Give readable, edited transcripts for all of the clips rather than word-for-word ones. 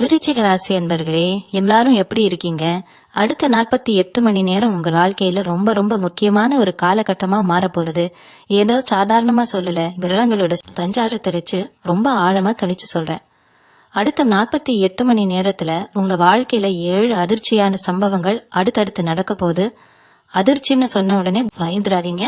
விருச்சிக ராசி அன்பர்களே, எல்லாரும் எப்படி இருக்கீங்க? அடுத்த 48 மணி நேரம் உங்க வாழ்க்கையில ரொம்ப ரொம்ப முக்கியமான ஒரு காலகட்டமா மாறப்போகுது. ஏதோ சாதாரணமா சொல்லல, கிரகங்களோட சஞ்சாரத்தை வச்சு ரொம்ப ஆழமா கணிச்சு சொல்றேன். அடுத்த 48 மணி நேரத்துல உங்க வாழ்க்கையில 7 அதிர்ச்சியான சம்பவங்கள் அடுத்தடுத்து நடக்க போகுது. அதிர்ச்சின்னு சொன்ன உடனே பயந்துடாதீங்க.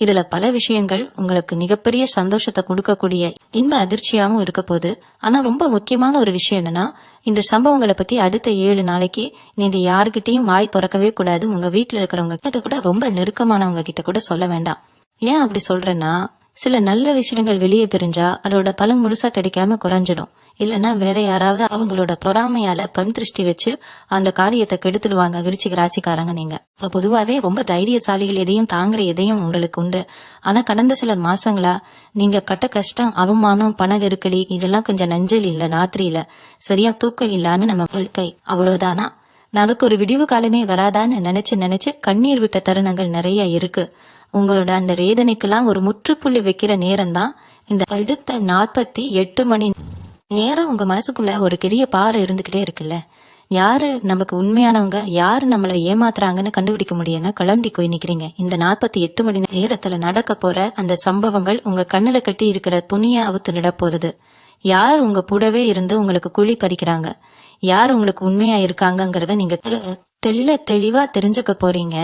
இதுல பல விஷயங்கள் உங்களுக்கு மிகப்பெரிய சந்தோஷத்தை கொடுக்கக்கூடிய இன்ப அதிர்ச்சியாவும் இருக்க போகுது. ஆனா ரொம்ப முக்கியமான ஒரு விஷயம் என்னன்னா, இந்த சம்பவங்களை பத்தி அடுத்த 7 நாளைக்கு நீங்க யாருகிட்டயும் வாய் திறக்கவே கூடாது. உங்க வீட்டுல இருக்கிறவங்க கிட்ட கூட, ரொம்ப நெருக்கமானவங்க கிட்ட கூட சொல்ல வேண்டாம். ஏன் அப்படி சொல்றேன்னா, சில நல்ல விஷயங்கள் வெளியே பிரிஞ்சா அதோட பலன் முழுசா கிடைக்காம குறைஞ்சிடும். இல்லைன்னா வேற யாராவது அவங்களோட பொறாமையால கண் திருஷ்டி வச்சு அந்த காரியத்தை கெடுத்துடுவாங்க. விருச்சிக ராசிக்காரங்க நீங்க பொதுவாவே ரொம்ப தைரியசாலிகள், எதையும் தாங்குற எதையும் உங்களுக்கு உண்டு. ஆனா கடந்த சில மாசங்களா நீங்க கட்ட கஷ்டம், அவமானம், பண நெருக்கடி இதெல்லாம் கொஞ்சம் நெஞ்சல் இல்ல, ராத்திரியில சரியா தூக்கம் இல்லாம நம்ம வாழ்க்கை அவ்வளவுதானா, நமக்கு ஒரு விடிவு காலமே வராதான்னு நினைச்சு கண்ணீர் விட்ட தருணங்கள் நிறைய இருக்கு. உங்களோட அந்த வேதனைக்கெல்லாம் ஒரு முற்றுப்புள்ளி வைக்கிற நேரம் தான் இந்த அடுத்த 48 மணி நேரம். உங்க மனசுக்குள்ள ஒரு பெரிய பாறை இருந்துகிட்டே இருக்குல்ல, யாரு நமக்கு உண்மையானவங்க, யாரு நம்மள ஏமாத்துறாங்கன்னு கண்டுபிடிக்க முடியாம கிளம்பி போய் நிக்கிறீங்க. இந்த 48 மணி நேரத்துல நடக்க போற அந்த சம்பவங்கள் உங்க கண்ணுல கட்டி இருக்கிற துணியை அவுத்துட போறது. யார் உங்க கூடவே இருந்து உங்களுக்கு குழி பறிக்கிறாங்க, யார் உங்களுக்கு உண்மையா இருக்காங்கங்கறத நீங்க தெளிவா தெரிஞ்சுக்க போறீங்க.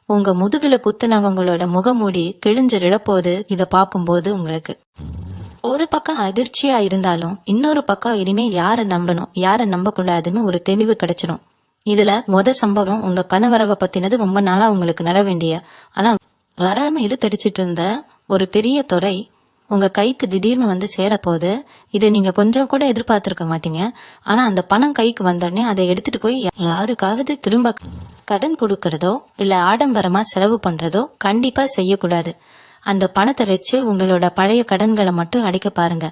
உங்க முதுகுல குத்துனவங்களோட முகமூடி கிழிஞ்சிட போது. இத பாக்கும்போது உங்களுக்கு ஒரு பக்கம் அதிர்ச்சியா இருந்தாலும், இன்னொரு பக்கம் இனிமே யார நம்பணும் யார நம்ப கூடாதுன்னு ஒரு தெளிவு கிடைச்சிடும். இதுல சம்பவம் உங்க கணவரவை பத்தினது. ரொம்ப நாளா உங்களுக்கு நட வேண்டிய ஆனா வராம இழுத்தடிச்சிட்டு இருந்த ஒரு பெரிய துறை உங்க கைக்கு திடீர்னு வந்து சேரப்போது. இதை நீங்க கொஞ்சம் கூட எதிர்பார்த்திருக்க மாட்டீங்க. ஆனா அந்த பணம் கைக்கு வந்தோடனே அதை எடுத்துட்டு போய் யாருக்காவது திரும்ப கடன் கொடுக்கறதோ இல்ல ஆடம்பரமா செலவு பண்றதோ கண்டிப்பா செய்யக்கூடாது. அந்த பணத்தை வச்சு உங்களோட பழைய கடன்களை மட்டும் அடைக்க பாருங்க.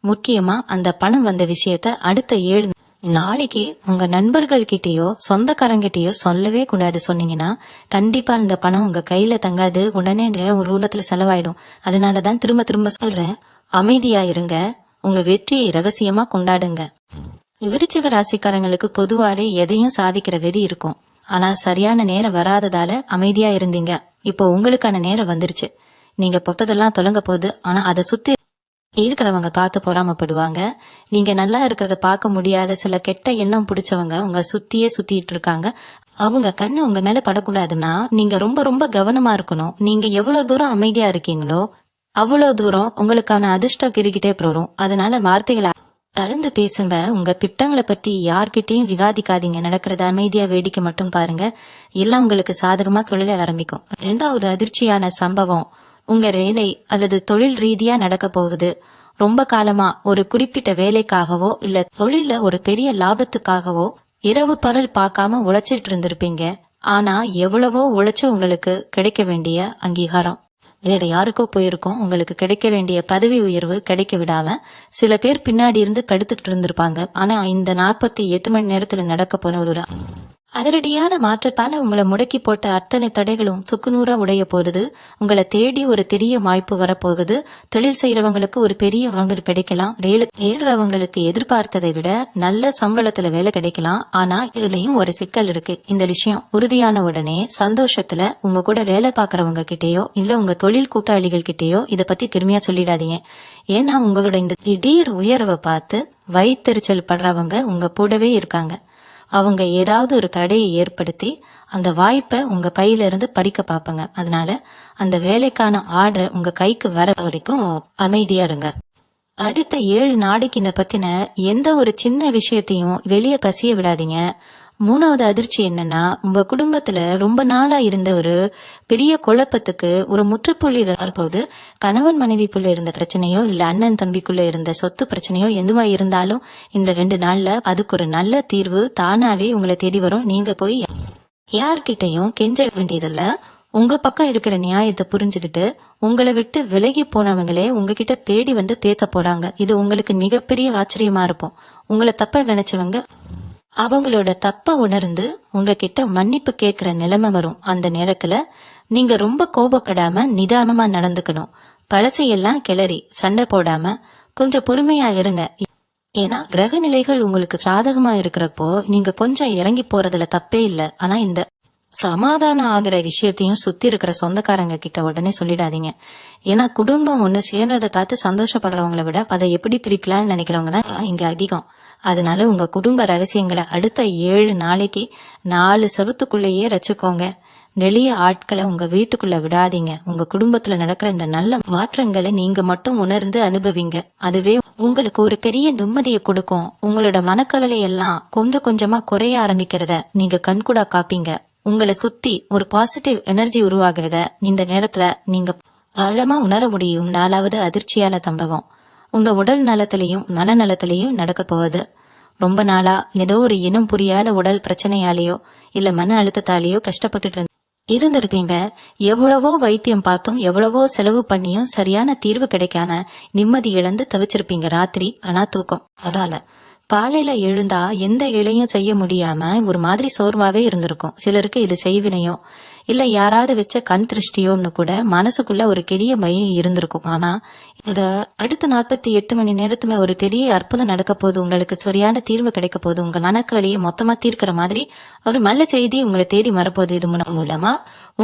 முக்கியமா அந்த பணம் வந்த விஷயத்த அடுத்த 7 நாளைக்கு உங்க நண்பர்கள் கிட்டயோ சொந்தக்காரங்கிட்டயோ சொல்லவே கூடாது. சொன்னீங்கன்னா கண்டிப்பா அந்த பணம் உங்க கையில தங்காது, உடனே ஒரு ரூபத்துல செலவாயிடும். அதனாலதான் திரும்ப திரும்ப சொல்றேன், அமைதியா இருங்க, உங்க வெற்றியை ரகசியமா கொண்டாடுங்க. விருச்சிக ராசிக்காரங்களுக்கு பொதுவாவே எதையும் சாதிக்கிற வெறி இருக்கும். ஆனா சரியான நேரம் வராததால அமைதியா இருந்தீங்க. இப்போ உங்களுக்கான நேரம் வந்துருச்சு. நீங்க பொட்டதெல்லாம் தொலைங்க போகுது. ஆனா அதை சுத்தி இருக்கிறவங்க பார்த்து பொறாமப்படுவாங்க. நீங்க நல்லா இருக்கிறத பார்க்க முடியாத சில கெட்ட எண்ணம் பிடிச்சவங்க உங்க சுத்திட்டு இருக்காங்க. அவங்க கண்ணு உங்க மேல படக்கூடாதுன்னா நீங்க ரொம்ப ரொம்ப கவனமா இருக்கணும். நீங்க எவ்வளவு தூரம் அமைதியா இருக்கீங்களோ அவ்வளவு தூரம் உங்களுக்கான அதிர்ஷ்டம் கிரிக்கிட்டே போறோம். அதனால வார்த்தைகளை கலந்து பேசுங்க. உங்க திட்டங்களை பத்தி யார்கிட்டயும் விவாதிக்காதீங்க. நடக்கிறத அமைதியா வேடிக்கை மட்டும் பாருங்க. எல்லாம் உங்களுக்கு சாதகமா தொழில ஆரம்பிக்கும். 2வது அதிர்ச்சியான சம்பவம் உங்க வேலை அல்லது தொழில் ரீதியா நடக்க போகுது. ரொம்ப காலமா ஒரு குறிப்பிட்ட வேலைக்காகவோ இல்ல தொழில ஒரு பெரிய லாபத்துக்காகவோ இரவு பகல் பார்க்காம உழைச்சிட்டு இருந்திருப்பீங்க. ஆனா எவ்வளவோ உழைச்சு உங்களுக்கு கிடைக்க வேண்டிய அங்கீகாரம் வேற யாருக்கோ போயிருக்கோம். உங்களுக்கு கிடைக்க வேண்டிய பதவி உயர்வு கிடைக்க விடாம சில பேர் பின்னாடி இருந்து தடுத்துட்டு இருந்திருப்பாங்க. ஆனா இந்த 48 மணி நேரத்துல நடக்க போற ஒரு அதிரடியான மாற்றத்தால உங்களை முடக்கி போட்ட அத்தனை தடைகளும் சுக்குநூறா உடைய போகுது. உங்களை தேடி ஒரு பெரிய வாய்ப்பு வரப்போகுது. தொழில் செய்யறவங்களுக்கு ஒரு பெரிய வாங்கல் கிடைக்கலாம். வேலை தேடுறவங்களுக்கு எதிர்பார்த்ததை விட நல்ல சம்பளத்துல வேலை கிடைக்கலாம். ஆனா இதுலயும் ஒரு சிக்கல் இருக்கு. இந்த விஷயம் உறுதியான உடனே சந்தோஷத்துல உங்க கூட வேலை பாக்குறவங்க கிட்டயோ இல்ல உங்க தொழில் கூட்டாளிகள் கிட்டயோ இத பத்தி பெருமையா சொல்லிடாதீங்க. ஏன்னா உங்களோட இந்த திடீர் உயர்வை பார்த்து வயிற்றெரிச்சல் படுறவங்க உங்க கூடவே இருக்காங்க. அவங்க ஏதாவது ஒரு தடையை ஏற்படுத்தி அந்த வாய்ப்பை உங்க பையில இருந்து பறிக்க பாப்பாங்க. அதனால அந்த வேலைக்கான ஆர்டர் உங்க கைக்கு வர வரைக்கும் அமைதியா இருங்க. அடுத்த 7 நாளைக்கு இத பத்தின எந்த ஒரு சின்ன விஷயத்தையும் வெளியே கசிய விடாதீங்க. 3வது அதிர்ச்சி என்னன்னா, உங்க குடும்பத்துல ரொம்ப நாளா இருந்த ஒரு பெரிய குழப்பத்துக்கு ஒரு முற்றுப்புள்ளி போது. கணவன் மனைவிக்குள்ள இருந்த பிரச்சனையோ இல்ல அண்ணன் தம்பிக்குள்ள இருந்த சொத்து பிரச்சனையோ எதுவா இருந்தாலும் இந்த 2 நாள்ல அதுக்கு ஒரு நல்ல தீர்வு தானாவே உங்களை தேடி வரும். நீங்க போய் யார்கிட்டையும் கெஞ்ச வேண்டியதில்ல. உங்க பக்கம் இருக்கிற நியாயத்தை புரிஞ்சுக்கிட்டு உங்களை விட்டு விலகி போனவங்களே உங்ககிட்ட தேடி வந்து பேச போறாங்க. இது உங்களுக்கு மிகப்பெரிய ஆச்சரியமா இருக்கும். உங்களை தப்ப நினைச்சவங்க அவங்களோட தப்ப உணர்ந்து உங்ககிட்ட மன்னிப்பு கேட்கிற நிலைமை வரும். அந்த நேரத்துல நீங்க ரொம்ப கோபப்படாம நிதானமா நடந்துக்கணும். பழசையெல்லாம் கிளறி சண்டை போடாம கொஞ்சம் பொறுமையா இருங்க. ஏன்னா கிரக நிலைகள் உங்களுக்கு சாதகமா இருக்கிறப்போ நீங்க கொஞ்சம் இறங்கி போறதுல தப்பே இல்லை. ஆனா இந்த சமாதானம் ஆகிற விஷயத்தையும் சுத்தி இருக்கிற சொந்தக்காரங்க கிட்ட உடனே சொல்லிடாதீங்க. ஏன்னா குடும்பம் ஒண்ணு சேர்றதை பார்த்து சந்தோஷப்படுறவங்களை விட அதை எப்படி பிரிக்கலாம்னு நினைக்கிறவங்க தான் இங்க அதிகம். அதனால உங்க குடும்ப ரகசியங்களை அடுத்த 7 நாளைக்கு 4 செவத்துக்குள்ளேயே ரச்சுக்கோங்க. வெளிய ஆட்களை உங்க வீட்டுக்குள்ள விடாதீங்க. உங்க குடும்பத்துல நடக்கிற இந்த நல்ல மாற்றங்களை நீங்க மட்டும் உணர்ந்து அனுபவிங்க. அதுவே உங்களுக்கு ஒரு பெரிய நிம்மதியை கொடுக்கும். உங்களோட மனக்கவலை எல்லாம் கொஞ்சம் கொஞ்சமா குறைய ஆரம்பிக்கிறத நீங்க கண்கூடா காப்பீங்க. உங்களை சுத்தி ஒரு பாசிட்டிவ் எனர்ஜி உருவாகிறத இந்த நேரத்துல நீங்க ஆழமா உணர முடியும். 4வது அதிர்ச்சியான சம்பவம் உங்க உடல் நலத்திலையும் மனநலத்திலையும் நடக்க போகுது. ரொம்ப நாளா ஏதோ ஒரு இனம் புரியாத உடல் பிரச்சனையாலேயோ இல்ல மன அழுத்தத்தாலேயோ கஷ்டப்பட்டுட்டு இருந்திருப்பீங்க. எவ்வளவோ வைத்தியம் பார்த்தும் எவ்வளவோ செலவு பண்ணியும் சரியான தீர்வு கிடைக்காம நிம்மதி இழந்து தவிச்சிருப்பீங்க ராத்திரி. ஆனா தூக்கம் வரால. காலையில எழுந்தா எந்த வேலையும் செய்ய முடியாம ஒரு மாதிரி சோர்வாவே இருந்திருக்கும். சிலருக்கு இது செய்வினையோ இல்ல யாராவது வச்ச கண் திருஷ்டியோன்னு கூட மனசுக்குள்ள ஒரு பெரிய பயம் இருந்திருக்கும். ஆனா இத அடுத்த 48 மணி நேரத்துல ஒரு பெரிய அற்புதம் நடக்க போது. உங்களுக்கு சரியான தீர்வு கிடைக்க போது. உங்க மனக்கவலையை மொத்தமா தீர்க்கிற மாதிரி ஒரு நல்ல செய்தி உங்களை தேடி வரப்போகுது. இது மூலமா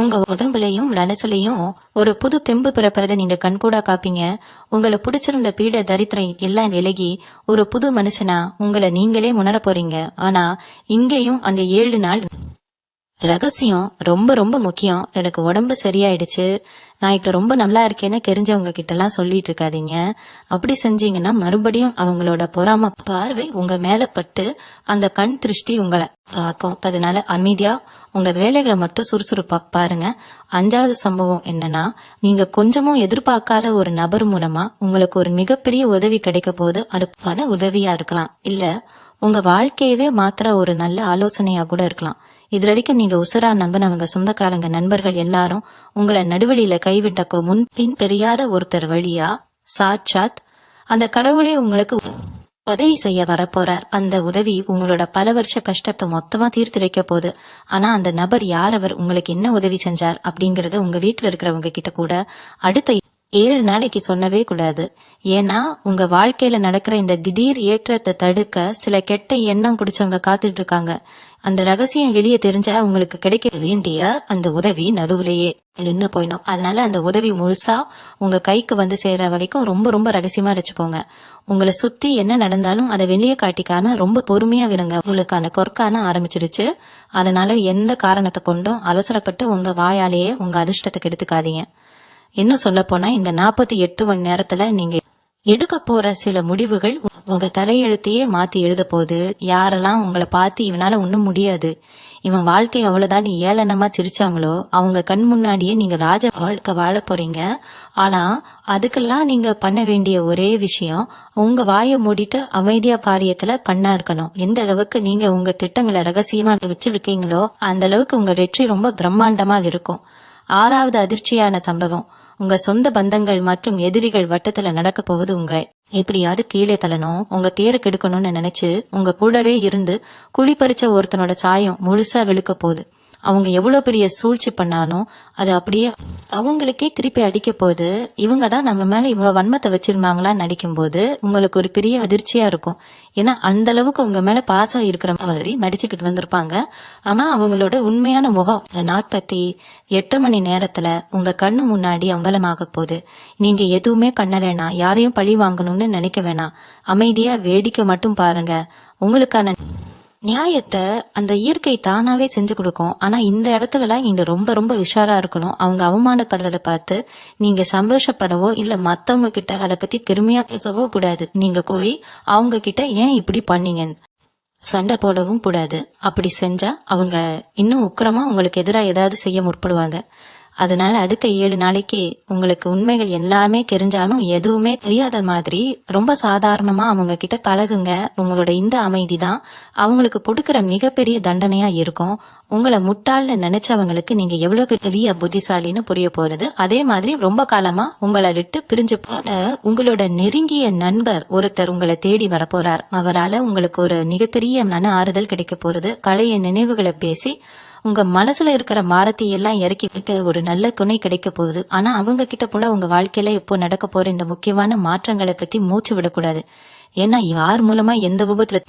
உங்க உடம்புலையும் மனசுலையும் ஒரு புது தெம்பு பிறப்பறதை நீங்க கண்கூடா காப்பீங்க. உங்களை பிடிச்சிருந்த பீட தரித்திரம் எல்லாம் விலகி ஒரு புது மனுஷனா உங்களை நீங்களே உணர போறீங்க. ஆனா இங்கேயும் அந்த 7 நாள் ரகசியம் ரொம்ப ரொம்ப முக்கியம். எனக்கு உடம்பு சரியாயிடுச்சு, நான் இப்ப ரொம்ப நல்லா இருக்கேன்னு தெரிஞ்சவங்க கிட்ட எல்லாம் சொல்லிட்டு இருக்காதீங்க. அப்படி செஞ்சீங்கன்னா மறுபடியும் அவங்களோட பொறாம பார்வை உங்க மேல பட்டு அந்த கண் திருஷ்டி உங்களை தாக்கும். அதனால அமைதியா உங்க வேலைகளை மட்டும் சுறுசுறுப்பா பாருங்க. 5வது சம்பவம் என்னன்னா, நீங்க கொஞ்சமும் எதிர்பார்க்காத ஒரு நபர் மூலமா உங்களுக்கு ஒரு மிகப்பெரிய உதவி கிடைக்க போது. அது பண உதவியா இருக்கலாம், இல்ல உங்க வாழ்க்கையவே மாத்திர ஒரு நல்ல ஆலோசனையா கூட இருக்கலாம். இது வரைக்கும் நீங்க உசுரா நம்பினவங்க சொந்தக்காரங்க நண்பர்கள் எல்லாரும் உங்களை நடுவழியில கைவிட்டக்கோ முன்பின் பெரியாத ஒருத்தர் வழியா சாட்சாத் அந்த கடவுளே உங்களுக்கு உதவி செய்ய வரப்போறார். அந்த உதவி உங்களோட பல வருஷ கஷ்டத்தை மொத்தமா தீர்த்து வைக்க போகுது. ஆனா அந்த நபர் யார், அவர் உங்களுக்கு என்ன உதவி செஞ்சார் அப்படிங்கறத உங்க வீட்டுல இருக்கிறவங்க கிட்ட கூட அடுத்த 7 நாளைக்கு சொல்லவே கூடாது. ஏன்னா உங்க வாழ்க்கையில நடக்கிற இந்த திடீர் ஏற்றத்தை தடுக்க சில கெட்ட எண்ணம் குடிச்சவங்க காத்துட்டு இருக்காங்க. அந்த ரகசியம் வெளியே தெரிஞ்சா உங்களுக்கு கிடைக்க வேண்டிய அந்த உதவி நடுவுலயே நின்னு போயிடும். அதனால அந்த உதவி முழுசா உங்க கைக்கு வந்து சேர்ற வரைக்கும் ரொம்ப ரொம்ப ரகசியமா வச்சுக்கோங்க. உங்களை சுத்தி என்ன நடந்தாலும் அதை வெளியே காட்டிக்காம ரொம்ப பொறுமையா விடுங்க. உங்களுக்கான கொற்கான ஆரம்பிச்சிருச்சு. அதனால எந்த காரணத்தை கொண்டும் அவசரப்பட்டு உங்க வாயாலேயே உங்க அதிர்ஷ்டத்தை கெடுத்துக்காதீங்க. இன்னும் சொல்ல போனா இந்த 48 மணி நேரத்துல நீங்க எடுக்க போற சில முடிவுகள் உங்க தலையெழுத்தையே மாத்தி எழுத போகுது. யாரெல்லாம் உங்களை பார்த்து இவனால ஒண்ணும் முடியாது, இவன் வாழ்க்கை அவ்வளவுதான் நீ ஏளனமா சிரிச்சாங்களோ அவங்க கண் முன்னாடியே நீங்க ராஜ வாழ்க்கை வாழ போறீங்க. ஆனா அதுக்கெல்லாம் நீங்க பண்ண வேண்டிய ஒரே விஷயம், உங்க வாயை மூடிட்டு அமைதியா காரியத்துல கண்ணா இருக்கணும். எந்த அளவுக்கு நீங்க உங்க திட்டங்களை ரகசியமா வச்சிருக்கீங்களோ அந்த அளவுக்கு உங்க வெற்றி ரொம்ப பிரம்மாண்டமா இருக்கும். 6வது அதிர்ச்சியான சம்பவம் உங்க சொந்த பந்தங்கள் மற்றும் எதிரிகள் வட்டத்துல நடக்க போகுது. உங்களை எப்படியாவது கீழே தள்ளணும், உங்க பேரை கெடுக்கணும்னு நினைச்சு உங்க கூடவே இருந்து குழி பறிச்ச ஒருத்தனோட சாயம் முழுசா வெளுக்க போகுது. அவங்க எவ்வளவு பெரிய சூழ்ச்சி பண்ணாலும் அது அப்படியே அவங்களுக்கே திருப்பி அடிக்க போகுது. இவங்க தான் நம்ம மேல இவ்வளவு வன்மத்தை வச்சிருந்தாங்களான்னு நடிக்கும் போது உங்களுக்கு ஒரு பெரிய அதிர்ச்சியா இருக்கும். ஏன்னா அந்த அளவுக்கு உங்க மேல பாசம் இருக்கிற மாதிரி நடிச்சுக்கிட்டு வந்திருப்பாங்க. ஆனா அவங்களோட உண்மையான முகம் 48 மணி நேரத்துல உங்க கண்ணு முன்னாடி அம்பலமாக போகுது. நீங்க எதுவுமே பண்ண வேணாம், யாரையும் பழி வாங்கணும்னு நினைக்க வேணாம், அமைதியா வேடிக்கை மட்டும் பாருங்க. உங்களுக்கான நியாயத்தை அந்த இயற்கை தானாவே செஞ்சு கொடுக்கும். ஆனா இந்த இடத்துலலாம் நீங்க ரொம்ப ரொம்ப உஷாரா இருக்கணும். அவங்க அவமானப்படுறத பார்த்து நீங்க சந்தோஷப்படவோ இல்ல மத்தவங்க கிட்ட அதை பத்தி பெருமையா பேசவோ கூடாது. நீங்க போய் அவங்க கிட்ட ஏன் இப்படி பண்ணீங்க சண்டை போடவும் கூடாது. அப்படி செஞ்சா அவங்க இன்னும் உக்கிரமா உங்களுக்கு எதிராக ஏதாவது செய்ய முற்படுவாங்க. அதனால அடுத்த 7 நாளைக்கு உங்களுக்கு உண்மைகள் எல்லாமே தெரிஞ்சாலும் எதுவுமே தெரியாத மாதிரி ரொம்ப சாதாரணமா அவங்க கிட்ட பழகுங்க. உங்களோட இந்த அமைதி தான் அவங்களுக்கு கொடுக்கற மிகப்பெரிய தண்டனையா இருக்கும். உங்களை முட்டாள்னு நினைச்சவங்களுக்கு நீங்க எவ்வளவு பெரிய புத்திசாலின்னு புரிய போறது. அதே மாதிரி ரொம்ப காலமா உங்களை விட்டு பிரிஞ்சு போன உங்களோட நெருங்கிய நண்பர் ஒருத்தர் உங்களை தேடி வரப்போறார். அவரால் உங்களுக்கு ஒரு மிகப்பெரிய மன ஆறுதல் கிடைக்க போறது. பழைய நினைவுகளை பேசி உங்க மனசுல இருக்கிற மாரத்தை எல்லாம் இறக்கி விட்டு ஒரு நல்ல துணை கிடைக்க போகுது. ஆனா அவங்க கிட்ட போல உங்க வாழ்க்கையில இப்போ நடக்க போற இந்த முக்கியமான மாற்றங்களை பத்தி மூச்சு விடக்கூடாது. ஏன்னா யார் மூலமா எந்த விபத்துல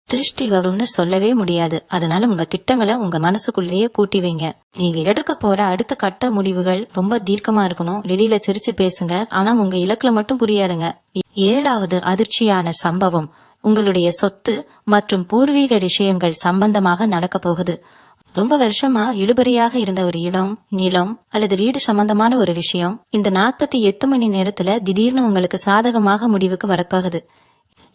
திருஷ்டி வரும்னு சொல்லவே முடியாது. அதனால உங்க திட்டங்களை உங்க மனசுக்குள்ளேயே கூட்டி வைங்க. நீங்க எடுக்க போற அடுத்த கட்ட முடிவுகள் ரொம்ப தீர்க்கமா இருக்கணும். வெளியில சிரிச்சு பேசுங்க, ஆனா உங்க இலக்குல மட்டும் புரியாருங்க. 7வது அதிர்ச்சியான சம்பவம் உங்களுடைய சொத்து மற்றும் பூர்வீக விஷயங்கள் சம்பந்தமாக நடக்க போகுது. ரொம்ப வருஷமா இழுபறியாக இருந்த ஒரு இடம், நிலம் அல்லது வீடு சம்பந்தமான ஒரு விஷயம் இந்த 48 மணி நேரத்துல திடீர்னு உங்களுக்கு சாதகமாக முடிவுக்கு வரப்போகுது.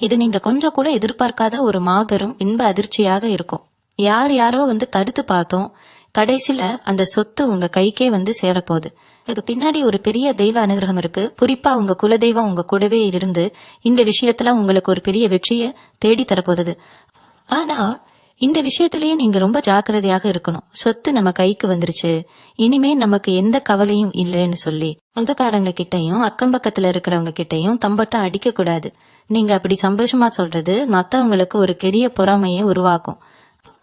இது நீங்க கொஞ்சம் கூட எதிர்பார்க்காத ஒரு மாபெரும் இன்ப அதிர்ச்சியாக இருக்கும். யாரோ தடுத்து பார்த்தோம், கடைசியில அந்த சொத்து உங்க கைக்கே சேரப்போகுது. இதுக்கு பின்னாடி ஒரு பெரிய தெய்வ அனுகிரகம் இருக்கு. குறிப்பா உங்க குலதெய்வம் உங்க கூடவே இருந்து இந்த விஷயத்துல உங்களுக்கு ஒரு பெரிய வெற்றியை தேடி தரப்போகுது. ஆனா இந்த விஷயத்திலேயே நீங்க ரொம்ப ஜாக்கிரதையாக இருக்கணும். சொத்து நம்ம கைக்கு வந்துருச்சு, இனிமே நமக்கு எந்த கவலையும் இல்லைன்னு சொல்லி சொந்தக்காரங்க கிட்டையும் அக்கம் பக்கத்துல இருக்கிறவங்க கிட்டையும் தம்பட்ட அடிக்க கூடாது. நீங்க அப்படி சந்தோஷமா சொல்றது மத்தவங்களுக்கு ஒரு பெரிய பொறாமையை உருவாக்கும்.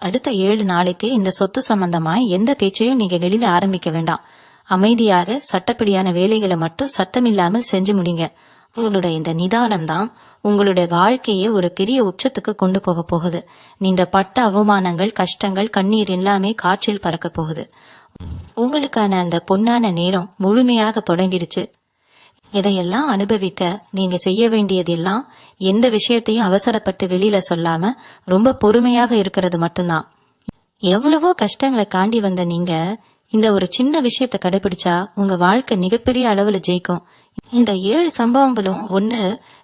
அடுத்த 7 நாளைக்கு இந்த சொத்து சம்பந்தமா எந்த பேச்சையும் நீங்க வெளியில ஆரம்பிக்க வேண்டாம். அமைதியாக சட்டப்படியான வேலைகளை மட்டும் சத்தமில்லாமல் செஞ்சு முடிங்க. உங்களுடைய இந்த நிதானம் தான் உங்களுடைய வாழ்க்கையை ஒரு பெரிய உச்சத்துக்கு கொண்டு போக போகுது. நீங்க பட்ட அவமானங்கள், கஷ்டங்கள், கண்ணீர் எல்லாமே காற்றில் பறக்க போகுது. உங்களுக்கான அந்த பொன்னான நேரம் முழுமையாக தொடங்கிடுச்சு. இதையெல்லாம் அனுபவிக்க நீங்க செய்ய வேண்டியதெல்லாம் எந்த விஷயத்தையும் அவசரப்பட்டு வெளியில சொல்லாம ரொம்ப பொறுமையாக இருக்கிறது மட்டும்தான். எவ்வளவோ கஷ்டங்களை காண்டி வந்த நீங்க இந்த ஒரு சின்ன விஷயத்தை கடைபிடிச்சா உங்க வாழ்க்கை மிகப்பெரிய அளவுல ஜெயிக்கும். இந்த 7 சம்பவங்களும் ஒண்ணு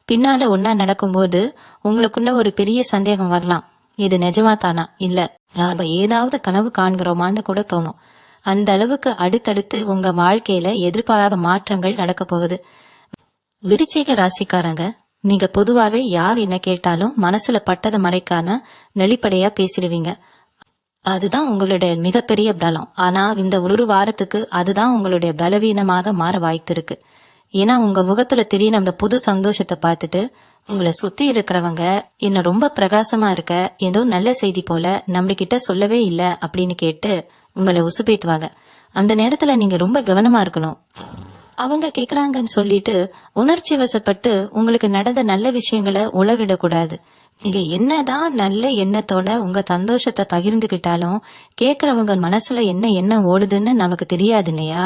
பின்னால ஒன்னா நடக்கும்போது உங்களுக்குள்ள ஒரு பெரிய சந்தேகம் வரலாம். இது நிஜமா தானா, இல்ல நாம ஏதாவது கனவு காண்கிறோமான்னு கூட தோணும். அந்த அளவுக்கு அடுத்தடுத்து உங்க வாழ்க்கையில எதிர்பாராத மாற்றங்கள் நடக்க போகுது. விருச்சிக ராசிக்காரங்க, நீங்க பொதுவாவே யார் என்ன கேட்டாலும் மனசுல பட்டதை மறைக்காம வெளிப்படையா பேசிடுவீங்க. அதுதான் உங்களுடைய மிகப்பெரிய பலம். ஆனா இந்த ஒரு வாரத்துக்கு அதுதான் உங்களுடைய பலவீனமாக மாற வாய்ப்பு இருக்கு. ஏன்னா உங்க முகத்துல திடீர்னு அந்த புது சந்தோஷத்தை பார்த்துட்டு உங்களை சுத்தி இருக்கிறவங்க என்ன ரொம்ப பிரகாசமா இருக்க, ஏதோ நல்ல செய்தி போல நம்ம கிட்ட சொல்லவே இல்ல அப்படின்னு கேட்டு உங்களை உசுப்பேத்துவாங்க. அந்த நேரத்துல நீங்க ரொம்ப கவனமா இருக்கணும். அவங்க கேக்குறாங்கன்னு சொல்லிட்டு உணர்ச்சி வசப்பட்டு உங்களுக்கு நடந்த நல்ல விஷயங்களை உளவிடக்கூடாது. நீங்க என்னதான் நல்ல எண்ணத்தோட உங்க சந்தோஷத்தை பகிர்ந்துகிட்டாலும் கேக்குறவங்க மனசுல என்ன ஓடுதுன்னு நமக்கு தெரியாது இல்லையா?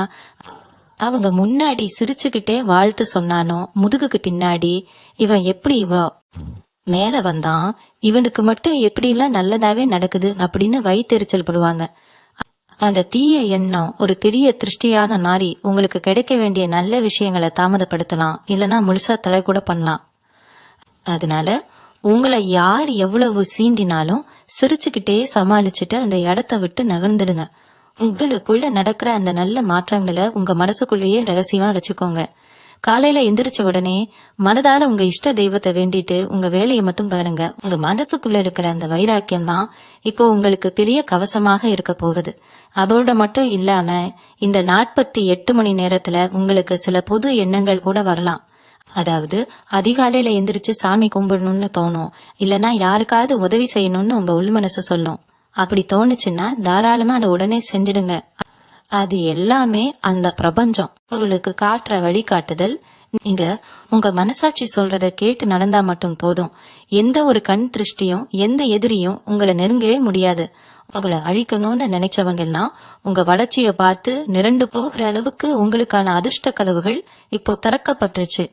அவங்க முன்னாடி சிரிச்சுக்கிட்டே வாழ்த்து சொன்னானோ முதுகுக்கு பின்னாடி இவன் எப்படி இவ மேல வந்தான், இவனுக்கு மட்டும் எப்படி எல்லாம் நல்லதாவே நடக்குது அப்படின்னு வயிற்றெரிச்சல் படுவாங்க. அந்த தீய எண்ணம் ஒரு பெரிய திருஷ்டியான மாறி உங்களுக்கு கிடைக்க வேண்டிய நல்ல விஷயங்களை தாமதப்படுத்தலாம், இல்லைன்னா முழுசா தலை கூட பண்ணலாம். அதனால உங்களை யார் எவ்வளவு சீண்டினாலும் சிரிச்சுக்கிட்டே சமாளிச்சுட்டு அந்த இடத்த விட்டு நகர்ந்துடுங்க. உங்களுக்குள்ள நடக்கிற அந்த நல்ல மாற்றங்களை உங்க மனசுக்குள்ளேயே ரகசியமா வச்சுக்கோங்க. காலையில எந்திரிச்ச உடனே மனதால உங்க இஷ்ட தெய்வத்தை வேண்டிட்டு உங்க வேலையை மட்டும் பாருங்க. உங்க மனசுக்குள்ள இருக்கிற அந்த வைராக்கியம் தான் இப்போ உங்களுக்கு பெரிய கவசமாக இருக்க போகுது. அதோட மட்டும் இல்லாம இந்த 48 மணி நேரத்துல உங்களுக்கு சில புது எண்ணங்கள் கூட வரலாம். அதாவது அதிகாலையில எந்திரிச்சு சாமி கும்பிடணும்னு தோணும், இல்லைன்னா யாருக்காவது உதவி செய்யணும்னு உங்க உள் மனசு சொல்லும். அப்படி தோணுச்சுன்னா தாராளமா அதை உடனே செஞ்சிடுங்க. அது எல்லாமே அந்த பிரபஞ்சம் உங்களுக்கு காட்டுற வழிகாட்டுதல். நீங்க உங்க மனசாட்சி சொல்றத கேட்டு நடந்தா மட்டும் போதும். எந்த ஒரு கண் திருஷ்டியும் எந்த எதிரியும் உங்களை நெருங்கவே முடியாது. உங்களை அழிக்கணும்னு நினைச்சவங்க எல்லாம் உங்க வளர்ச்சியை பார்த்து நிரண்டு போகிற அளவுக்கு உங்களுக்கான அதிர்ஷ்ட கதவுகள் இப்போ திறக்கப்பட்டுருச்சு.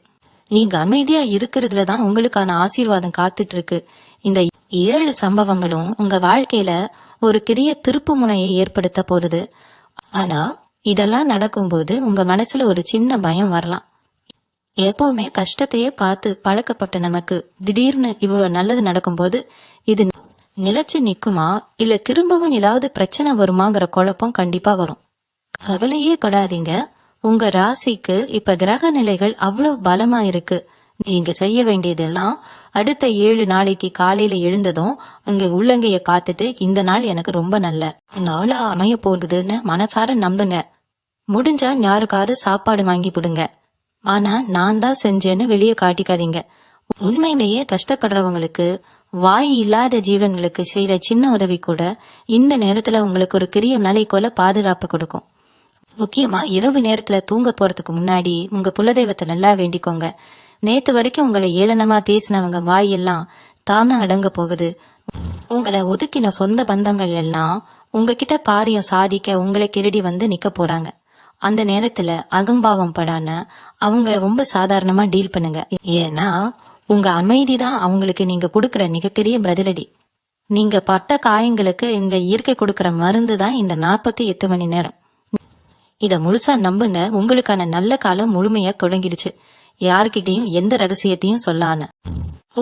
நீங்க அமைதியா இருக்கிறதுலதான் உங்களுக்கான ஆசீர்வாதம் காத்துட்டு இருக்கு. இந்த 7 சம்பவங்களும் உங்க வாழ்க்கையில ஒரு பெரிய திருப்பு முனையை ஏற்படுத்த போறது. ஆனா இதெல்லாம் நடக்கும்போது உங்க மனசுல ஒரு சின்ன பயம் வரலாம். எப்பவுமே கஷ்டத்தையே பார்த்து பழக்கப்பட்ட நமக்கு திடீர்னு இவ்வளவு நல்லது நடக்கும்போது இது நிலைச்சு நிக்குமா, இல்ல திரும்பவும் ஏதாவது பிரச்சனை வருமாங்கிற குழப்பம் கண்டிப்பா வரும். கவலையே கொடாதீங்க. உங்க ராசிக்கு இப்ப கிரக நிலைகள் அவ்வளவு பலமா இருக்கு. நீங்க செய்ய வேண்டியதெல்லாம் அடுத்த 7 நாளைக்கு காலையில எழுந்ததும் உங்க உள்ளங்கைய காத்துட்டு இந்த நாள் எனக்கு ரொம்ப நல்ல நாளா அமைய போகுதுன்னு மனசார நம்புங்க. முடிஞ்சா யாருக்காவது சாப்பாடு வாங்கி போடுங்க. ஆனா நான் தான் செஞ்சேன்னு வெளியே காட்டிக்காதீங்க. உண்மையிலேயே கஷ்டப்படுறவங்களுக்கு, வாய் இல்லாத ஜீவன்களுக்கு செய்யற சின்ன உதவி கூட இந்த நேரத்துல உங்களுக்கு ஒரு பெரிய மலை போல பாதுகாப்பு கொடுக்கும். முக்கியமா இரவு நேரத்துல தூங்க போறதுக்கு முன்னாடி உங்க குலதெய்வத்தை நல்லா வேண்டிக்கோங்க. நேத்து வரைக்கும் உங்களை ஏளனமா பேசினவங்க வாயெல்லாம் தானா அடங்க போகுது. உங்களை ஒதுக்கின சொந்த பந்தங்கள் எல்லாம் உங்ககிட்ட காரியம் சாதிக்க உங்களை திருடி வந்து நிக்க போறாங்க. அந்த நேரத்துல அகம்பாவம் படாம அவங்க ரொம்ப சாதாரணமா டீல் பண்ணுங்க. ஏன்னா உங்க அமைதிதான் அவங்களுக்கு நீங்க கொடுக்கற மிகப்பெரிய பதிலடி. நீங்க பட்ட காயங்களுக்கு இந்த இயற்கை கொடுக்கற மருந்து தான் இந்த 48 மணி நேரம். இத முழுசா நம்புங்க. உங்களுக்கான நல்ல காலம் முழுமையா தொடங்கிடுச்சு. யாருக்கிட்டையும் எந்த ரகசியத்தையும் சொல்லான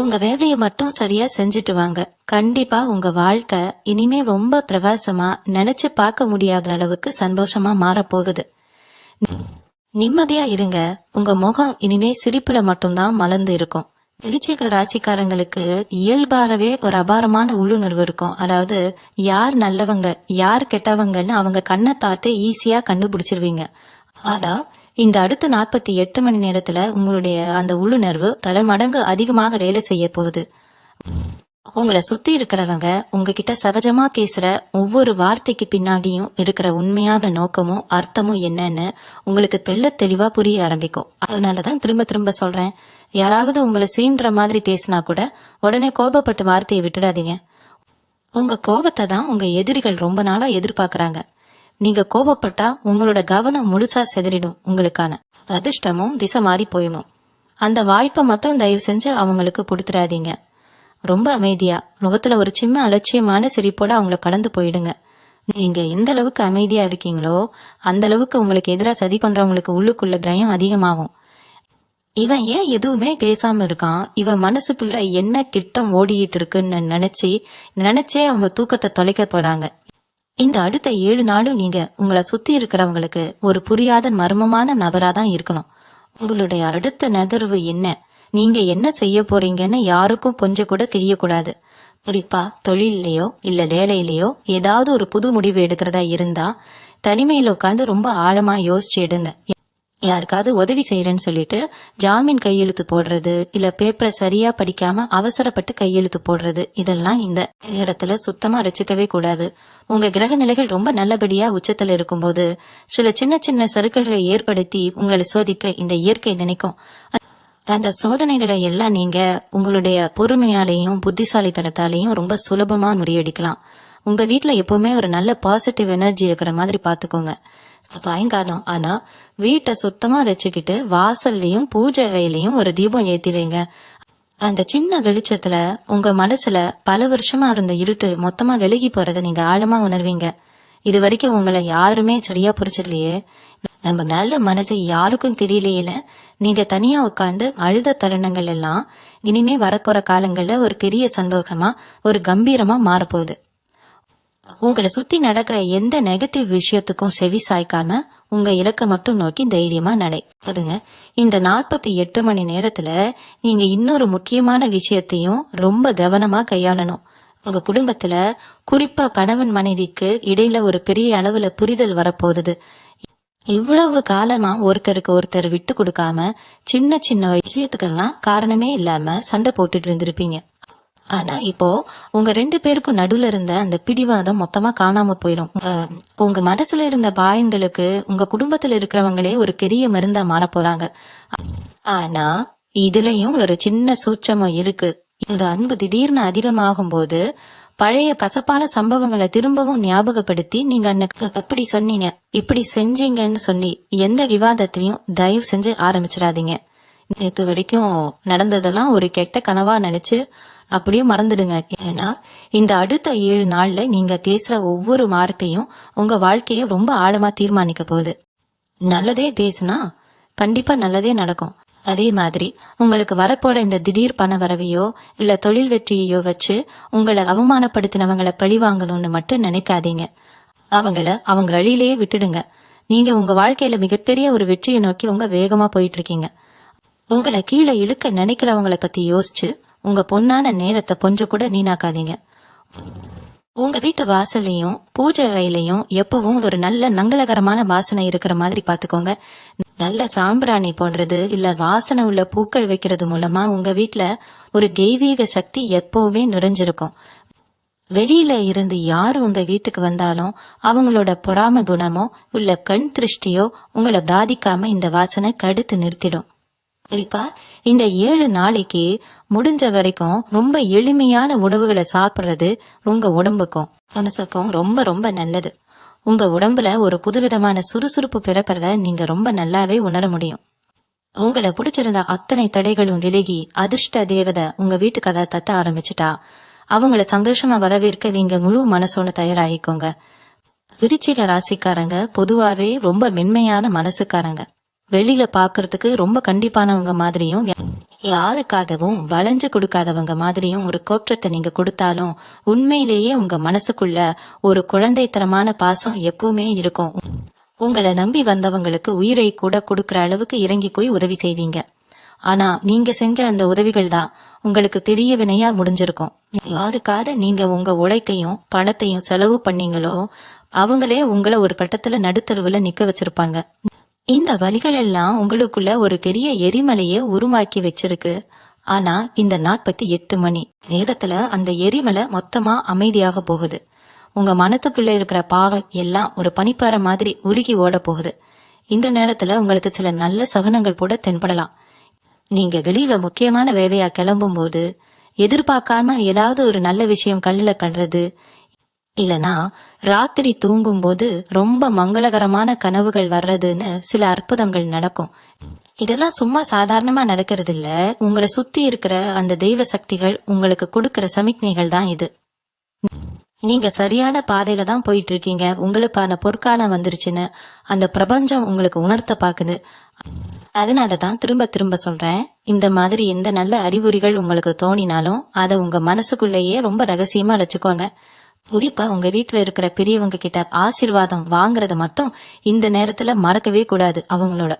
உங்க வேலையை மட்டும் சரியா செஞ்சுட்டு வாங்க. கண்டிப்பா உங்க வாழ்க்கை இனிமே ரொம்ப பிரகாசமா, நினைச்சு பார்க்க முடியாத அளவுக்கு சந்தோஷமா மாறப்போகுது. நிம்மதியா இருங்க. உங்க முகம் இனிமே சிரிப்புல மட்டும்தான் மலர்ந்து இருக்கும். விருச்சிக ராசிக்காரங்களுக்கு இயல்பாகவே ஒரு அபாரமான உள்ளுணர்வு இருக்கும். அதாவது யார் நல்லவங்க யார் கெட்டவங்கன்னு அவங்க கண்ணை பார்த்து ஈஸியா கண்டுபிடிச்சிருவீங்க. ஆனா இந்த அடுத்த 48 மணி நேரத்துல உங்களுடைய அந்த உள்ளுணர்வு பல மடங்கு அதிகமாக வேலை செய்ய போகுது. உங்களை சுத்தி இருக்கிறவங்க உங்ககிட்ட சகஜமா பேசுற ஒவ்வொரு வார்த்தைக்கு பின்னாடியும் இருக்கிற உண்மையான நோக்கமும் அர்த்தமும் என்னன்னு உங்களுக்கு தெளிவா புரிய ஆரம்பிக்கும். அதனாலதான் திரும்ப திரும்ப சொல்றேன், யாராவது உங்களை சீன்ற மாதிரி பேசினா கூட உடனே கோபப்பட்டு வார்த்தையை விட்டுடாதீங்க. உங்க கோபத்தை தான் உங்க எதிரிகள் ரொம்ப நாளா எதிர்பார்க்கறாங்க. நீங்க கோபப்பட்டா உங்களோட கவனம் முழுசா செதறிடும். உங்களுக்கான அதிர்ஷ்டமும் திசை மாறி போயிடும். அந்த வாய்ப்பை மட்டும் தயவு செஞ்சு அவங்களுக்கு கொடுத்துடாதீங்க. ரொம்ப அமைதியா முகத்துல ஒரு சின்ன அலட்சியமான சிரிப்போட அவங்கள கடந்து போயிடுங்க. நீங்க எந்த அளவுக்கு அமைதியா இருக்கீங்களோ அந்த அளவுக்கு உங்களுக்கு எதிராக சதி பண்றவங்களுக்கு உள்ளுக்குள்ள பயம் அதிகமாகும். இவன் ஏன் எதுவுமே பேசாம இருக்கான், இவன் மனசுக்குள்ள என்ன திட்டம் ஓடிட்டு இருக்குன்னு நினைச்சே அவங்க தூக்கத்தை தொலைக்க போறாங்க. இந்த அடுத்த 7 நாளும் நீங்க உங்களை சுத்தி இருக்கிறவங்களுக்கு ஒரு புரியாத மர்மமான நபராதான் இருக்கணும். உங்களுடைய அடுத்த நகர்வு என்ன, நீங்க என்ன செய்ய போறீங்கன்னு யாருக்கும் கொஞ்சம் கூட தெரியக்கூடாது. குறிப்பா தொழிலையோ இல்ல வேலையிலயோ ஏதாவது ஒரு புது முடிவு எடுக்கிறதா இருந்தா தனிமையில உட்காந்து ரொம்ப ஆழமா யோசிச்சு எடுங்க. யாருக்காவது உதவி செய்யறேன்னு சொல்லிட்டு ஜாமீன் கையெழுத்து போடுறது இல்ல பேப்பரை சரியா படிக்காம அவசரப்பட்டு கையெழுத்து போடுறது இதெல்லாம் இந்த இடத்துல சுத்தமா ரசிக்கவே கூடாது. உங்க கிரக நிலைகள் ரொம்ப நல்லபடியா உச்சத்துல இருக்கும்போது சில சின்ன சின்ன சறுக்கல்களை ஏற்படுத்தி உங்களை சோதிக்க இந்த இயற்கை நினைக்கும். அந்த சோதனைகளை எல்லாம் நீங்க உங்களுடைய பொறுமையாலையும் புத்திசாலித்தனத்தாலையும் ரொம்ப சுலபமா முறியடிக்கலாம். உங்க வீட்டுல எப்பவுமே ஒரு நல்ல பாசிட்டிவ் எனர்ஜி இருக்கிற மாதிரி பாத்துக்கோங்க. சாயங்காலம் ஆனா வீட்டை சுத்தமா வச்சுக்கிட்டு வாசல்லையும் பூஜை அறையிலையும் ஒரு தீபம் ஏத்திடுவீங்க. அந்த சின்ன வெளிச்சத்துல உங்க மனசுல பல வருஷமா இருந்த இருட்டு மொத்தமா விலகி போறத நீங்க ஆழமா உணர்வீங்க. இது வரைக்கும் உங்களை யாருமே சரியா புரிச்சிடலையே, நம்ம நல்ல மனசு யாருக்கும் தெரியலையே, நீங்க தனியா உட்கார்ந்து அழுத தருணங்கள் எல்லாம் இனிமே வரப்போற காலங்கள்ல ஒரு பெரிய சந்தோஷமா ஒரு கம்பீரமா மாறப்போகுது. உங்களை சுத்தி நடக்கிற எந்த நெகட்டிவ் விஷயத்துக்கும் செவி சாய்க்காம உங்க இலக்க மட்டும் நோக்கி தைரியமா நடைபெறுங்க. இந்த 48 மணி நேரத்துல நீங்க இன்னொரு முக்கியமான விஷயத்தையும் ரொம்ப கவனமா கையாளணும். உங்க குடும்பத்துல குறிப்பா கணவன் மனைவிக்கு இடையில ஒரு பெரிய அளவுல புரிதல் வரப்போகுது. இவ்வளவு காலமா ஒருத்தருக்கு ஒருத்தர் விட்டு கொடுக்காம சின்ன சின்ன விஷயத்துக்கெல்லாம் காரணமே இல்லாம சண்டை போட்டுட்டு இருந்திருப்பீங்க. ஆனா இப்போ உங்க 2 பேருக்கும் நடுவுல இருந்த அந்த பிடிவாதம் மொத்தமா காணாம போயிடும். உங்க மனசுல இருந்த பாயங்களுக்கு உங்க குடும்பத்துல இருக்கிறவங்களே ஒரு பெரிய மருந்தா மாற போறாங்க. ஆனா இதுலயும் ஒரு சின்ன சூட்சமம் இருக்கு. இந்த அன்பு திடீர்னு அதிகமாகும் போது பழைய கசப்பான சம்பவங்களை திரும்பவும் ஞாபகப்படுத்தி நீங்க அன்னைக்கு அப்படி சொன்னீங்க இப்படி செஞ்சீங்கன்னு சொல்லி எந்த விவாதத்தையும் தயவு செஞ்சு ஆரம்பிச்சிடாதீங்க. நேற்று வரைக்கும் நடந்ததெல்லாம் ஒரு கெட்ட கனவா நினைச்சு அப்படியே மறந்துடுங்க. ஏன்னா இந்த அடுத்த 7 நாள்ல நீங்க பேசுற ஒவ்வொரு வார்த்தையும் உங்க வாழ்க்கைய ரொம்ப ஆழமா தீர்மானிக்க போகுது. நல்லதே பேசுனா கண்டிப்பா நல்லதே நடக்கும். அதே மாதிரி உங்களுக்கு வரப்போற இந்த திடீர் பண வரவையோ இல்ல தொழில் வெற்றியையோ வச்சு உங்களை அவமானப்படுத்தினவங்களை பழி வாங்கணும்னு மட்டும் நினைக்காதீங்க. அவங்க வழியிலேயே விட்டுடுங்க. நீங்க உங்க வாழ்க்கையில மிகப்பெரிய ஒரு வெற்றியை நோக்கி ரொம்ப வேகமா போயிட்டு இருக்கீங்க. உங்களை கீழே இழுக்க நினைக்கிறவங்களை பத்தி யோசிச்சு உங்க பொன்னான நேரத்தை கொஞ்சம் கூட வீணாக்காதீங்க. உங்க வீட்டு வாசல்லையும் பூஜை அறையிலையும் எப்பவும் ஒரு நல்ல மங்களகரமான வாசனை இருக்கிற மாதிரி பாத்துக்கோங்க. நல்ல சாம்பிராணி போன்றது இல்ல வாசனை உள்ள பூக்கள் வைக்கிறது மூலமா உங்க வீட்டுல ஒரு தெய்வீக சக்தி எப்பவுமே நிறைஞ்சிருக்கும். வெளியில இருந்து யாரு உங்க வீட்டுக்கு வந்தாலும் அவங்களோட பொறாம குணமோ இல்ல கண் திருஷ்டியோ உங்களை பாதிக்காம இந்த வாசனை தடுத்து நிறுத்திடும். குறிப்பா இந்த 7 நாளைக்கு முடிஞ்ச வரைக்கும் ரொம்ப எளிமையான உணவுகளை சாப்பிடுறது உங்க உடம்புக்கும் மனசுக்கும் ரொம்ப ரொம்ப நல்லது. உங்க உடம்புல ஒரு புதுவிதமான சுறுசுறுப்பு பிறப்பறத நீங்க ரொம்ப நல்லாவே உணர முடியும். உங்களை பிடிச்சிருந்த அத்தனை தடைகளும் விலகி அதிர்ஷ்ட தேவதை உங்க வீட்டு கதை தட்ட ஆரம்பிச்சுட்டா அவங்கள சந்தோஷமா வரவேற்க நீங்க முழு மனசோட தயாராகிக்கோங்க. விருச்சிக ராசிக்காரங்க பொதுவாவே ரொம்ப மென்மையான மனசுக்காரங்க. வெளியில பாக்குறதுக்கு ரொம்ப கண்டிப்பானவங்க மாதிரியும் யாருக்காகவும் வளைஞ்சு கொடுக்காதவங்க மாதிரியும் ஒரு தோற்றத்தை நீங்க கொடுத்தாலும் உண்மையிலேயே உங்க மனசுக்குள்ள ஒரு குழந்தைத்தனமான பாசம் எப்பவுமே இருக்கும். உங்களை நம்பி வந்தவங்களுக்கு உயிரை கூட கொடுக்கற அளவுக்கு இறங்கி போய் உதவி செய்வீங்க. ஆனா நீங்க செஞ்ச அந்த உதவிகள் தான் உங்களுக்கு பெரிய வினையா முடிஞ்சிருக்கும். யாருக்காக நீங்க உங்க உழைக்கையும் பணத்தையும் செலவு பண்ணீங்களோ அவங்களே உங்களை ஒரு கட்டத்துல நடுத்தருவுல நிக்க வச்சிருப்பாங்க. இந்த வழிகள் எல்லாம் உங்களுக்குள்ள ஒரு பெரிய எரிமலையை உருவாக்கி வச்சிருக்கு. ஆனா இந்த 48 மணி நேரத்துல அந்த எரிமலை மொத்தமா அமைதியாக போகுது. உங்க மனத்துக்குள்ள இருக்கிற பாவம் எல்லாம் ஒரு பனிப்பாறை மாதிரி உருகி ஓட போகுது. இந்த நேரத்துல உங்களுக்கு சில நல்ல சகுனங்கள் கூட தென்படலாம். நீங்க வெளியில முக்கியமான வேலையா கிளம்பும் போது எதிர்பார்க்காம ஏதாவது ஒரு நல்ல விஷயம் கண்ணுல கண்டுறது, இல்லனா ராத்திரி தூங்கும் போது ரொம்ப மங்களகரமான கனவுகள் வர்றதுன்னு சில அற்புதங்கள் நடக்கும். இதெல்லாம் சும்மா சாதாரணமா நடக்கிறது இல்ல. உங்களை சுத்தி இருக்கிற அந்த தெய்வ சக்திகள் உங்களுக்கு கொடுக்கிற சமிக்ஞைகள் தான் இது. நீங்க சரியான பாதையில தான் போயிட்டு இருக்கீங்க, உங்களுக்கான பொற்காலம் வந்துருச்சுன்னு அந்த பிரபஞ்சம் உங்களுக்கு உணர்த்த பாக்குது. அதனாலதான் திரும்ப திரும்ப சொல்றேன், இந்த மாதிரி எந்த நல்ல அறிகுறிகள் உங்களுக்கு தோணினாலும் அதை உங்க மனசுக்குள்ளேயே ரொம்ப ரகசியமா வச்சுக்கோங்க. குறிப்பா உங்க வீட்டுல இருக்கிற பெரியவங்க கிட்ட ஆசீர்வாதம் வாங்குறத மட்டும் இந்த நேரத்துல மறக்கவே கூடாது. அவங்களோட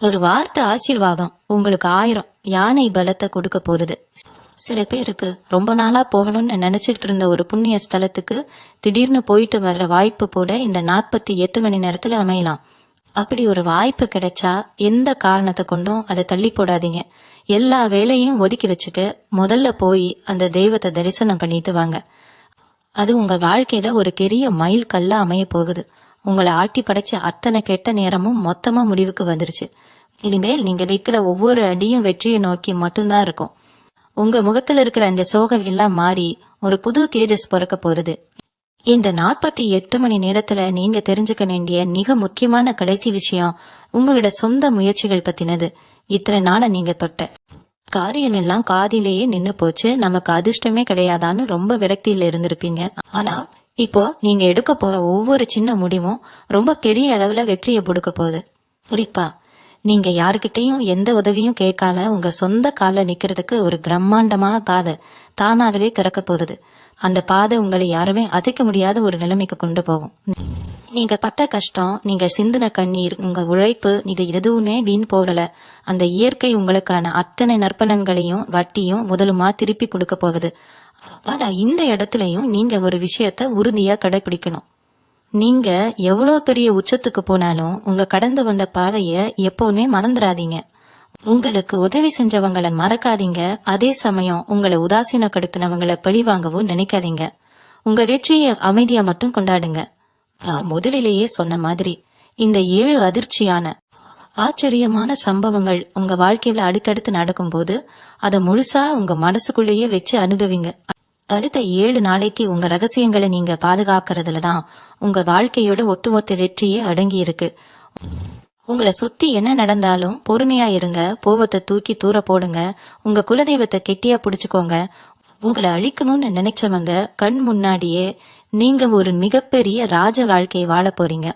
ஒரு வார்த்தை ஆசீர்வாதம் உங்களுக்கு 1000 யானை பலத்தை கொடுக்க போகுது. சில பேருக்கு ரொம்ப நாளா போகணும்னு நினைச்சுக்கிட்டு இருந்த ஒரு புண்ணிய ஸ்தலத்துக்கு திடீர்னு போயிட்டு வர்ற வாய்ப்பு கூட இந்த 48 மணி நேரத்துல அமையலாம். அப்படி ஒரு வாய்ப்பு கிடைச்சா எந்த காரணத்தை கொண்டும் அதை தள்ளி போடாதீங்க. எல்லா வேலையும் ஒதுக்கி வச்சுட்டு முதல்ல போய் அந்த தெய்வத்தை தரிசனம் பண்ணிட்டு வாங்க. அது உங்க வாழ்க்கையில ஒரு பெரிய மைல் கல்லா அமைய போகுது. உங்களை ஆட்டி படைச்ச அத்தனை கெட்ட நேரமும் மொத்தமா முடிவுக்கு வந்துருச்சு. இனிமேல் நீங்க வைக்கிற ஒவ்வொரு அடியும் வெற்றியை நோக்கி மட்டும்தான் இருக்கும். உங்க முகத்துல இருக்கிற அந்த சோகம் எல்லாம் மாறி ஒரு புது தேஜஸ் பிறக்க போறது. இந்த 48 மணி நேரத்துல நீங்க தெரிஞ்சுக்க வேண்டிய மிக முக்கியமான கடைசி விஷயம் உங்களோட சொந்த முயற்சிகள் பத்தினது. இத்தனை நாள நீங்க தொட்ட காரியம் எல்லாம் காதிலேயே நின்னு போச்சு, நமக்கு அதிர்ஷ்டமே கிடையாதான்னு ரொம்ப விரக்தியில இருந்திருப்பீங்க. ஆனா இப்போ நீங்க எடுக்க போற ஒவ்வொரு சின்ன முடிவும் ரொம்ப பெரிய அளவுல வெற்றியை கொடுக்க போகுது. குறிப்பா நீங்க யாருக்கிட்டையும் எந்த உதவியும் கேட்காம உங்க சொந்த கால நிக்கிறதுக்கு ஒரு பிரம்மாண்டமா பாதை தானாகவே திறக்க போகுது. அந்த பாதை உங்களை யாருமே அசைக்க முடியாத ஒரு நிலைமைக்கு கொண்டு போகும். நீங்க பட்ட கஷ்டம், நீங்க சிந்தின கண்ணீர், உங்க உழைப்பு, இது எதுவுமே வீண் போகல. அந்த இயற்கை உங்களுக்கான அத்தனை நற்பலன்களையும் வட்டியும் முதலுமா திருப்பி கொடுக்க போகுது. ஆனா இந்த இடத்துலயும் நீங்க ஒரு விஷயத்த உறுதியா கடைபிடிக்கணும். நீங்க எவ்வளவு பெரிய உச்சத்துக்கு போனாலும் உங்க கடந்து வந்த பாதைய எப்பவுமே மறந்துடாதீங்க. உங்களுக்கு உதவி செஞ்சவங்களை மறக்காதீங்க. அதே சமயம் உங்களை உதாசீனப்படுத்தினவங்களை பழிவாங்கவும் நினைக்காதீங்க. உங்க வெற்றியை அமைதியா மட்டும் கொண்டாடுங்க. நான் முதலிலேயே சொன்ன மாதிரி இந்த 7 அதிர்ச்சியான ஆச்சரியமான சம்பவங்கள் உங்க வாழ்க்கையில அடுத்தடுத்து நடக்கும் போது அதை முழுசா உங்க மனசுக்குள்ளேயே வச்சு அனுபவிங்க. அடுத்த 7 நாளைக்கு உங்க ரகசியங்களை நீங்க பாதுகாக்கிறதுலதான் உங்க வாழ்க்கையோட ஒட்டுமொத்த வெற்றியே அடங்கி இருக்கு. உங்களை சுத்தி என்ன நடந்தாலும் பொறுமையா இருங்க. கோபத்தை தூக்கி தூர போடுங்க. உங்க குலதெய்வத்தை கெட்டியா பிடிச்சுக்கோங்க. உங்களை அழிக்கணும்னு நினைச்சவங்க கண் முன்னாடியே நீங்க ஒரு மிகப்பெரிய ராஜ வாழ்க்கையை வாழ போறீங்க.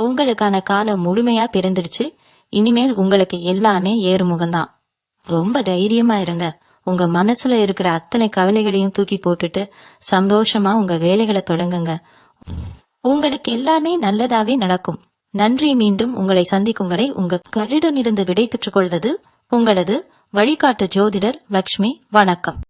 உங்களுக்கான காலம் முழுமையா பிறந்துடுச்சு. இனிமேல் உங்களுக்கு எல்லாமே ஏறுமுகம்தான். ரொம்ப தைரியமா இருங்க. உங்க மனசுல இருக்கிற அத்தனை கவலைகளையும் தூக்கி போட்டுட்டு சந்தோஷமா உங்க வேலைகளை தொடங்குங்க. உங்களுக்கு எல்லாமே நல்லதாவே நடக்கும். நன்றி. மீண்டும் உங்களை சந்திக்கும் வரை உங்களிடமிருந்து விடை பெற்றுக் கொள்வது உங்களது வழிகாட்டு ஜோதிடர் லக்ஷ்மி. வணக்கம்.